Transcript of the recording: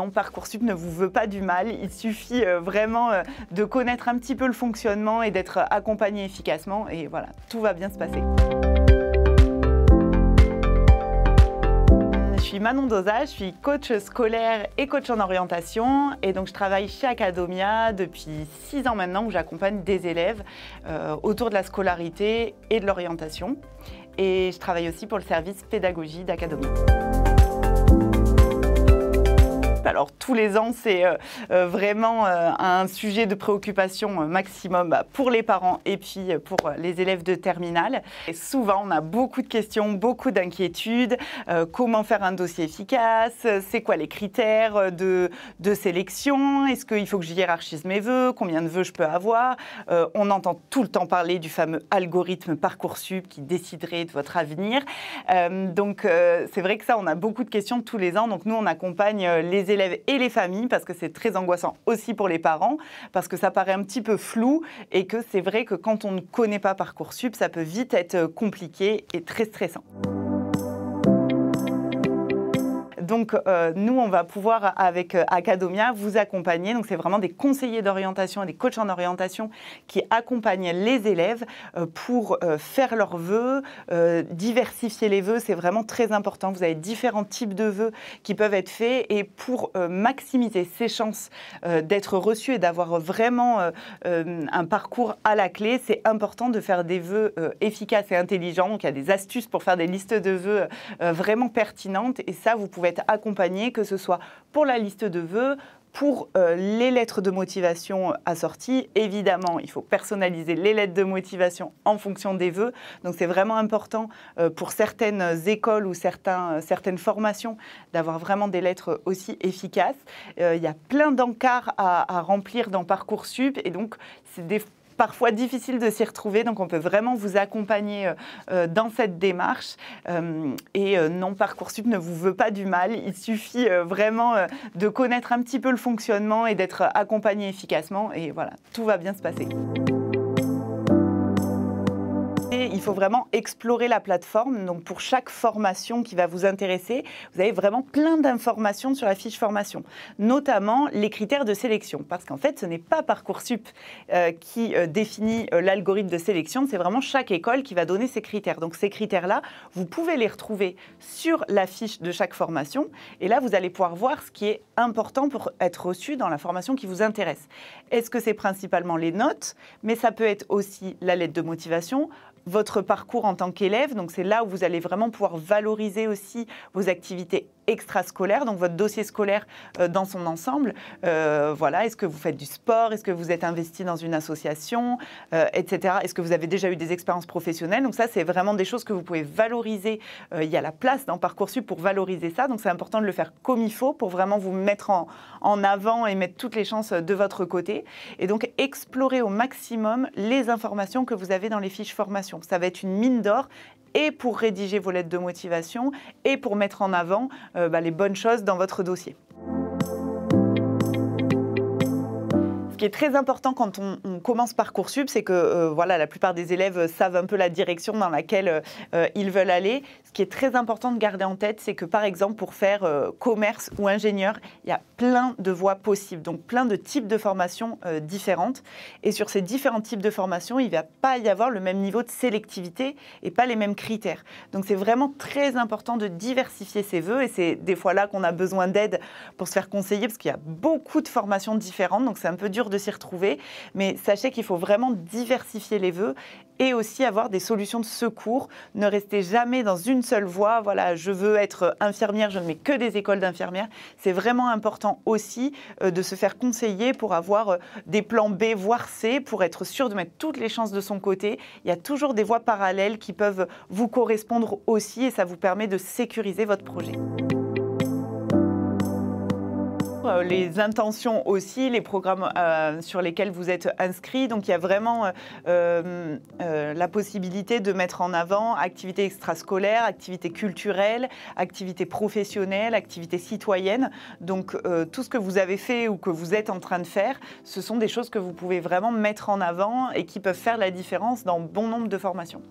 non, Parcoursup ne vous veut pas du mal. Il suffit vraiment de connaître un petit peu le fonctionnement et d'être accompagné efficacement. Et voilà, tout va bien se passer. Je suis Manon Dosa, je suis coach scolaire et coach en orientation et donc je travaille chez Acadomia depuis 6 ans maintenant où j'accompagne des élèves autour de la scolarité et de l'orientation et je travaille aussi pour le service pédagogie d'Acadomia. Alors tous les ans, c'est vraiment un sujet de préoccupation maximum pour les parents et puis pour les élèves de terminale. Et souvent, on a beaucoup de questions, beaucoup d'inquiétudes. Comment faire un dossier efficace? C'est quoi les critères de sélection? Est-ce qu'il faut que je hiérarchise mes vœux? Combien de vœux je peux avoir? On entend tout le temps parler du fameux algorithme Parcoursup qui déciderait de votre avenir. Donc c'est vrai que ça, on a beaucoup de questions tous les ans. Donc nous, on accompagne les élèves et les familles parce que c'est très angoissant aussi pour les parents parce que ça paraît un petit peu flou et que c'est vrai que quand on ne connaît pas Parcoursup, ça peut vite être compliqué et très stressant. Donc, nous, on va pouvoir, avec Acadomia, vous accompagner. Donc, c'est vraiment des conseillers d'orientation et des coachs en orientation qui accompagnent les élèves pour faire leurs vœux, diversifier les vœux. C'est vraiment très important. Vous avez différents types de vœux qui peuvent être faits. Et pour maximiser ses chances d'être reçus et d'avoir vraiment un parcours à la clé, c'est important de faire des vœux efficaces et intelligents. Donc, il y a des astuces pour faire des listes de vœux vraiment pertinentes. Et ça, vous pouvez être accompagné, que ce soit pour la liste de vœux, pour les lettres de motivation assorties. Évidemment, il faut personnaliser les lettres de motivation en fonction des vœux. Donc, c'est vraiment important pour certaines écoles ou certaines formations d'avoir vraiment des lettres aussi efficaces. Il y a plein d'encarts à remplir dans Parcoursup et donc, c'est parfois difficile de s'y retrouver, donc on peut vraiment vous accompagner dans cette démarche. Non, Parcoursup ne vous veut pas du mal. Il suffit vraiment de connaître un petit peu le fonctionnement et d'être accompagné efficacement. Et voilà, tout va bien se passer. Il faut vraiment explorer la plateforme. Donc pour chaque formation qui va vous intéresser, vous avez vraiment plein d'informations sur la fiche formation, notamment les critères de sélection. Parce qu'en fait, ce n'est pas Parcoursup qui définit l'algorithme de sélection, c'est vraiment chaque école qui va donner ses critères. Donc ces critères-là, vous pouvez les retrouver sur la fiche de chaque formation. Et là, vous allez pouvoir voir ce qui est important pour être reçu dans la formation qui vous intéresse. Est-ce que c'est principalement les notes, mais ça peut être aussi la lettre de motivation, votre parcours en tant qu'élève, donc c'est là où vous allez vraiment pouvoir valoriser aussi vos activités extrascolaires, donc votre dossier scolaire dans son ensemble. Voilà, est-ce que vous faites du sport, est-ce que vous êtes investi dans une association, etc. Est-ce que vous avez déjà eu des expériences professionnelles? Donc ça, c'est vraiment des choses que vous pouvez valoriser. Il y a la place dans Parcoursup pour valoriser ça, donc c'est important de le faire comme il faut pour vraiment vous mettre en avant et mettre toutes les chances de votre côté. Et donc, explorer au maximum les informations que vous avez dans les fiches formation. Ça va être une mine d'or et pour rédiger vos lettres de motivation et pour mettre en avant les bonnes choses dans votre dossier. Ce qui est très important quand on commence Parcoursup, c'est que voilà, la plupart des élèves savent un peu la direction dans laquelle ils veulent aller. Ce qui est très important de garder en tête, c'est que par exemple, pour faire commerce ou ingénieur, il y a plein de voies possibles, donc plein de types de formations différentes. Et sur ces différents types de formations, il ne va pas y avoir le même niveau de sélectivité et pas les mêmes critères. Donc c'est vraiment très important de diversifier ses vœux et c'est des fois là qu'on a besoin d'aide pour se faire conseiller parce qu'il y a beaucoup de formations différentes, donc c'est un peu dur de s'y retrouver, mais sachez qu'il faut vraiment diversifier les vœux et aussi avoir des solutions de secours. Ne restez jamais dans une seule voie. Voilà, je veux être infirmière, je ne mets que des écoles d'infirmières. C'est vraiment important aussi de se faire conseiller pour avoir des plans B, voire C, pour être sûr de mettre toutes les chances de son côté. Il y a toujours des voies parallèles qui peuvent vous correspondre aussi et ça vous permet de sécuriser votre projet. Les intentions aussi, les programmes sur lesquels vous êtes inscrits. Donc, il y a vraiment la possibilité de mettre en avant activités extrascolaires, activités culturelles, activités professionnelles, activités citoyennes. Donc, tout ce que vous avez fait ou que vous êtes en train de faire, ce sont des choses que vous pouvez vraiment mettre en avant et qui peuvent faire la différence dans bon nombre de formations.